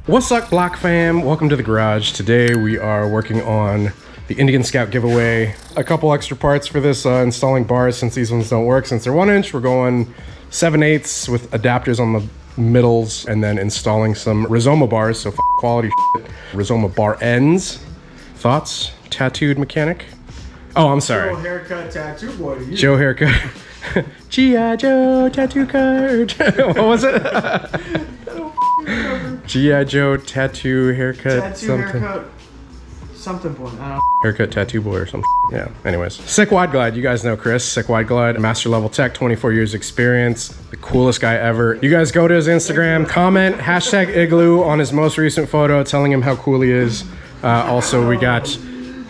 What's up, Block fam? Welcome to the garage. Today we are working on the Indian Scout giveaway. A couple extra parts for this installing bars since these ones don't work. Since they're 1-inch, we're going 7/8 with adapters on the middles and then installing some Rizoma bars, so quality shit. Rizoma bar ends. Thoughts? Tattooed mechanic? Oh, I'm sorry. Joe haircut tattoo boy to you. Joe haircut. G.I. Joe tattoo card. What was it? G.I. Joe tattoo haircut Tattoo something. haircut something point. I don't know. Haircut tattoo boy or something. Yeah, anyways. Sick Wide Glide. You guys know Chris. Sick Wide Glide. Master level tech, 24 years experience. The coolest guy ever. You guys go to his Instagram, comment hashtag igloo on his most recent photo telling him how cool he is. Also, we got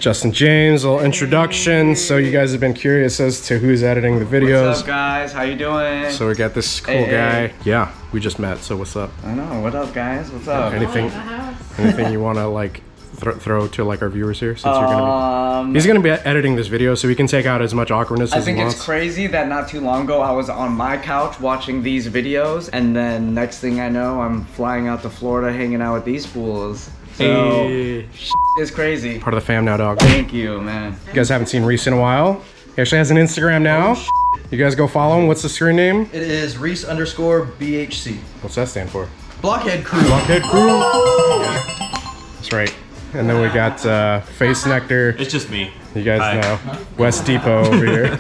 Justin James, a little introduction. So you guys have been curious as to who's editing the videos. What's up, guys? How you doing? So we got this cool guy. Yeah, we just met. So what's up? I know. What up, guys? What's up? Anything you want to like throw to like our viewers here? Since you're gonna be, he's gonna be editing this video, so we can take out as much awkwardness as he wants. I think it's crazy that not too long ago I was on my couch watching these videos, and then next thing I know, I'm flying out to Florida, hanging out with these fools. So, Hey. it's crazy. Part of the fam now, dog. Thank you, man. You guys haven't seen Reese in a while. He actually has an Instagram now. You guys go follow him. What's the screen name? It is Reese_BHC. What's that stand for? Blockhead Crew. Blockhead Crew. That's right. And then we got Face Nectar. It's just me. You guys Hi. know. West Depot over here.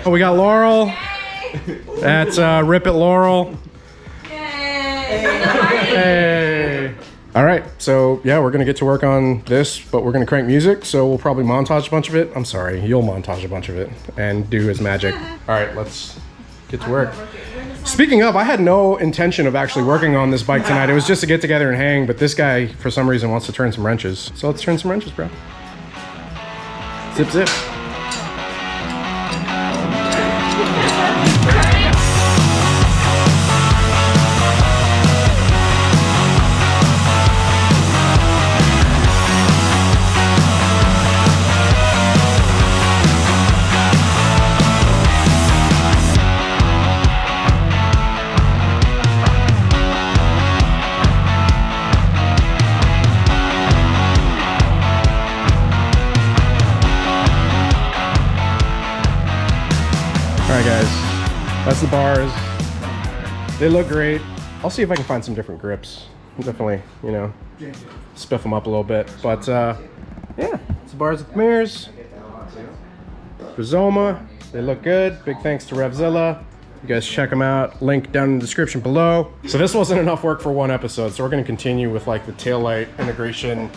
Oh, we got Laurel. That's Rip It Laurel. Hey. All right, so yeah, we're gonna get to work on this, but we're gonna crank music, so we'll probably montage a bunch of it. I'm sorry, you'll montage a bunch of it and do his magic. All right, let's get to work. Speaking of, I had no intention of actually working on this bike tonight. It was just to get together and hang, but this guy, for some reason, wants to turn some wrenches. So let's turn some wrenches, bro. Zip, zip. Alright guys, that's the bars. They look great. I'll see if I can find some different grips. Definitely, you know, spiff them up a little bit. But yeah, it's the bars with mirrors. Rizoma, they look good. Big thanks to Revzilla. You guys check them out. Link down in the description below. So this wasn't enough work for one episode, so we're gonna continue with like the taillight integration,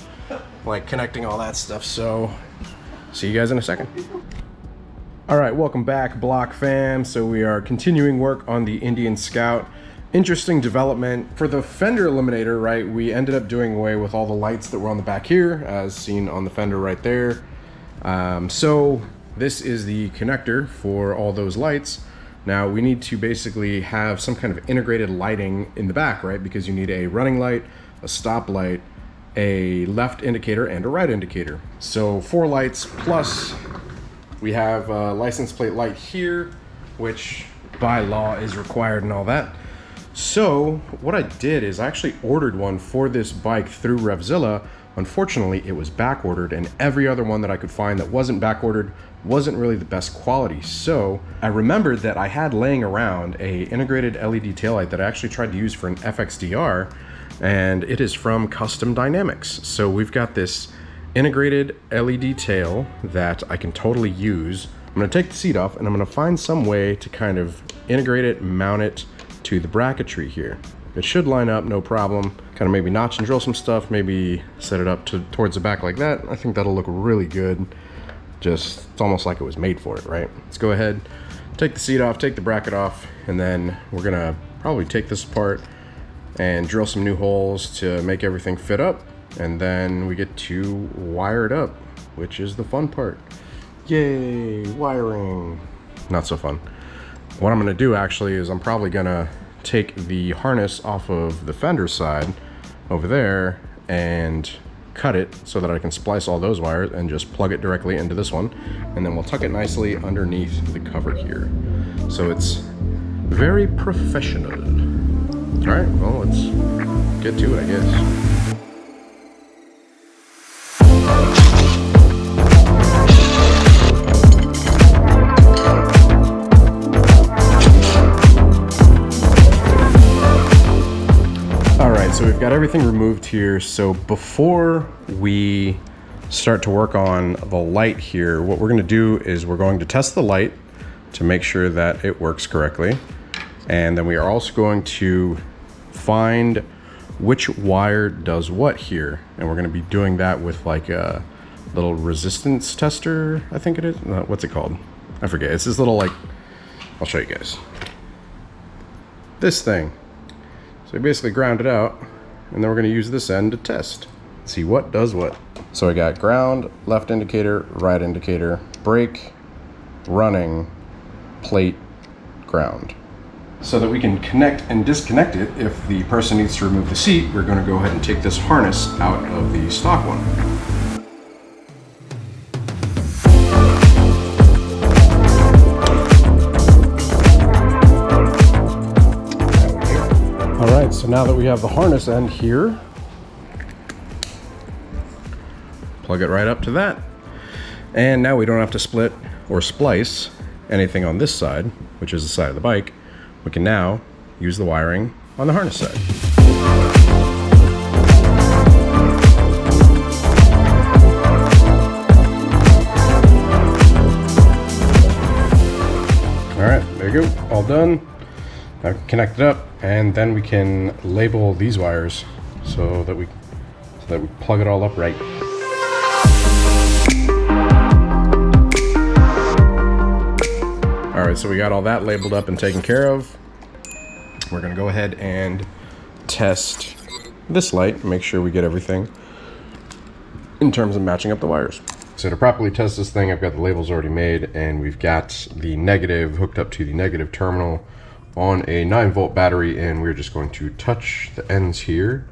like connecting all that stuff. So see you guys in a second. All right, welcome back, Block fam. So we are continuing work on the Indian Scout. Interesting development. For the fender eliminator, right, we ended up doing away with all the lights that were on the back here, as seen on the fender right there. So this is the connector for all those lights. Now we need to basically have some kind of integrated lighting in the back, right? Because you need a running light, a stop light, a left indicator, and a right indicator. So 4 lights plus we have a license plate light here, which by law is required and all that. So what I did is I actually ordered one for this bike through Revzilla. Unfortunately, it was back ordered, and every other one that I could find that wasn't back ordered wasn't really the best quality. So I remembered that I had laying around a integrated LED taillight that I actually tried to use for an FXDR, and it is from Custom Dynamics. So we've got this integrated LED tail that I can totally use. I'm gonna take the seat off and I'm gonna find some way to kind of integrate it, mount it to the bracketry here. It should line up, no problem. Kind of maybe notch and drill some stuff, maybe set it up towards the back like that. I think that'll look really good. Just, it's almost like it was made for it, right? Let's go ahead, take the seat off, take the bracket off, and then we're gonna probably take this apart and drill some new holes to make everything fit up. And then we get to wire it up, which is the fun part. Yay, wiring. Not so fun. What I'm gonna do actually is I'm probably gonna take the harness off of the fender side over there and cut it so that I can splice all those wires and just plug it directly into this one. And then we'll tuck it nicely underneath the cover here. So it's very professional. All right, well, let's get to it, I guess. So we've got everything removed here. So before we start to work on the light here, what we're going to do is we're going to test the light to make sure that it works correctly. And then we are also going to find which wire does what here. And we're going to be doing that with like a little resistance tester, I think it is. What's it called? I forget. It's this little, like, I'll show you guys. This thing. So we basically ground it out, and then we're going to use this end to test. See what does what. So I got ground, left indicator, right indicator, brake, running, plate, ground. So that we can connect and disconnect it if the person needs to remove the seat, we're going to go ahead and take this harness out of the stock one. Alright, so now that we have the harness end here, plug it right up to that. And now we don't have to split or splice anything on this side, which is the side of the bike. We can now use the wiring on the harness side. Alright, there you go, all done. Now connect it up, and then we can label these wires so that we plug it all up right. All right, so we got all that labeled up and taken care of. We're gonna go ahead and test this light and make sure we get everything in terms of matching up the wires. So to properly test this thing, I've got the labels already made, and we've got the negative hooked up to the negative terminal on a 9-volt battery, and we're just going to touch the ends here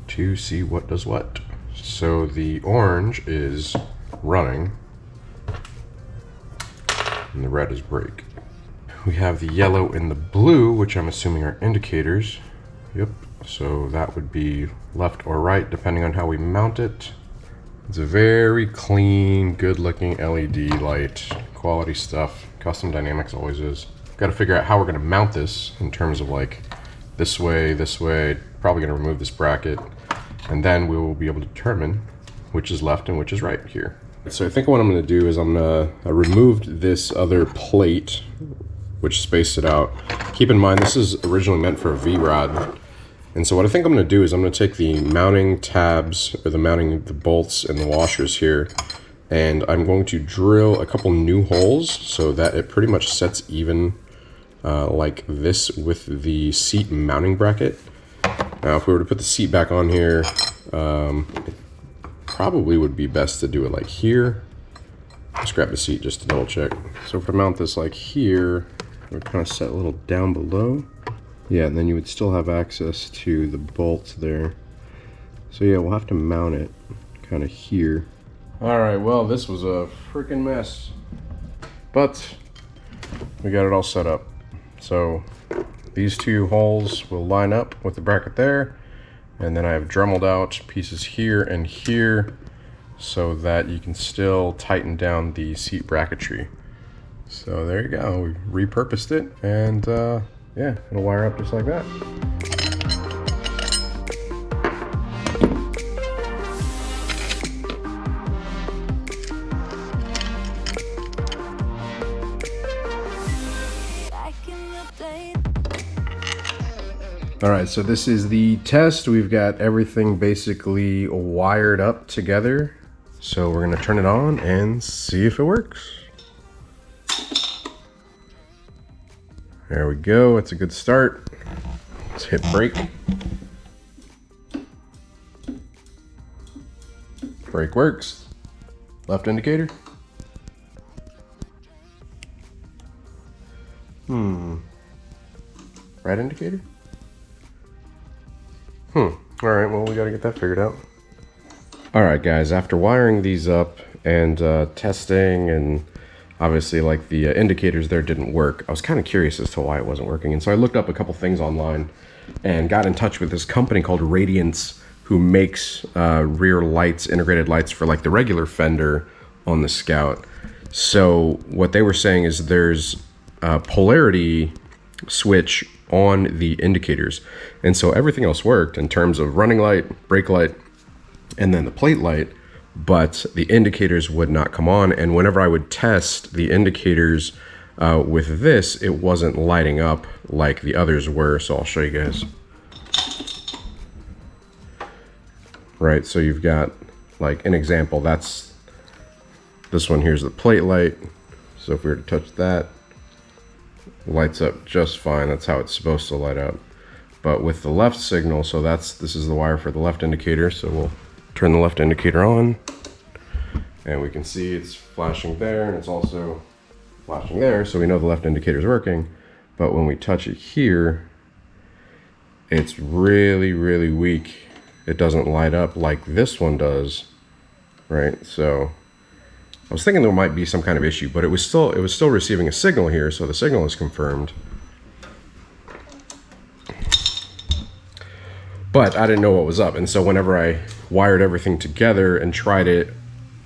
to see what does what. So the orange is running and the red is brake. We have the yellow and the blue, which I'm assuming are indicators. Yep, so that would be left or right depending on how we mount it. It's a very clean, good looking LED light, quality stuff. Custom Dynamics always is. Got to figure out how we're going to mount this in terms of like this way, probably going to remove this bracket, and then we will be able to determine which is left and which is right here. So I think what I'm going to do is I removed this other plate which spaced it out. Keep in mind this is originally meant for a V-rod, and so what I think I'm going to do is I'm going to take the mounting tabs, or the bolts and the washers here, and I'm going to drill a couple new holes so that it pretty much sets even like this with the seat mounting bracket. Now if we were to put the seat back on here, it probably would be best to do it like here. Let's grab the seat just to double check. So if I mount this like here, it would kind of set a little down below. Yeah, and then you would still have access to the bolts there. So yeah, we'll have to mount it kind of here. Alright, well this was a freaking mess, but we got it all set up. So these two holes will line up with the bracket there, and then I have dremelled out pieces here and here so that you can still tighten down the seat bracketry. So there you go, we repurposed it, and yeah, it'll wire up just like that. Alright, so this is the test. We've got everything basically wired up together. So we're going to turn it on and see if it works. There we go, it's a good start. Let's hit brake. Brake works. Left indicator. Right indicator? Alright, well we gotta get that figured out. Alright guys, after wiring these up and testing, and obviously like the indicators there didn't work, I was kind of curious as to why it wasn't working, and so I looked up a couple things online. and got in touch with this company called Radiance, who makes rear lights, integrated lights for like the regular fender on the Scout. So what they were saying is there's a polarity switch on the indicators, and so everything else worked in terms of running light, brake light, and then the plate light, but the indicators would not come on. And whenever I would test the indicators with this, it wasn't lighting up like the others were. So I'll show you guys. Right, so you've got like an example. That's this one. Here's the plate light. So if we were to touch that, lights up just fine. That's how it's supposed to light up. But with the left signal, so this is the wire for the left indicator. So we'll turn the left indicator on, and we can see it's flashing there, and it's also flashing there. So we know the left indicator is working. But when we touch it here, it's really, really weak. It doesn't light up like this one does, right? So I was thinking there might be some kind of issue, but it was still receiving a signal here, so the signal is confirmed. But I didn't know what was up, and so whenever I wired everything together and tried it,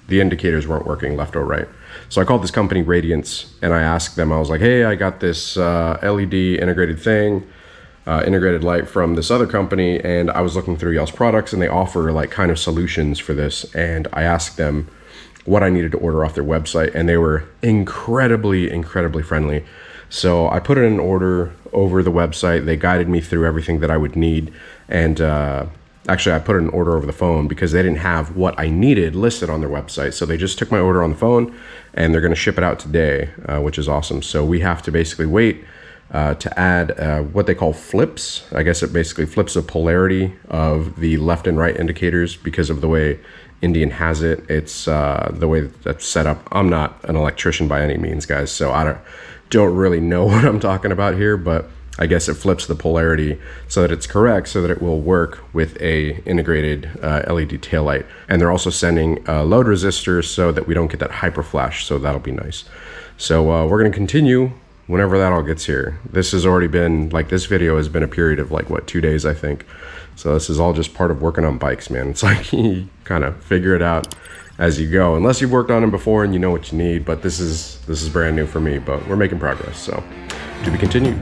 the indicators weren't working left or right. So I called this company Radiance, and I asked them, I was like, hey, I got this LED integrated thing, integrated light from this other company, and I was looking through y'all's products, and they offer like kind of solutions for this. And I asked them what I needed to order off their website, and they were incredibly, incredibly friendly. So I put in an order over the website. They guided me through everything that I would need. And actually, I put in an order over the phone because they didn't have what I needed listed on their website. So they just took my order on the phone, and they're going to ship it out today, which is awesome. So we have to basically wait to add what they call flips. I guess it basically flips the polarity of the left and right indicators because of the way Indian has it. It's the way that's set up. I'm not an electrician by any means, guys, so I don't really know what I'm talking about here, but I guess it flips the polarity so that it's correct, so that it will work with a integrated LED taillight. And they're also sending load resistors so that we don't get that hyper flash, so that'll be nice. So we're going to continue whenever that all gets here. This has already been, like, this video has been a period of like, what, 2 days, I think. So this is all just part of working on bikes, man. It's like you kind of figure it out as you go, unless you've worked on them before and you know what you need. But this is brand new for me, but we're making progress, so to be continued.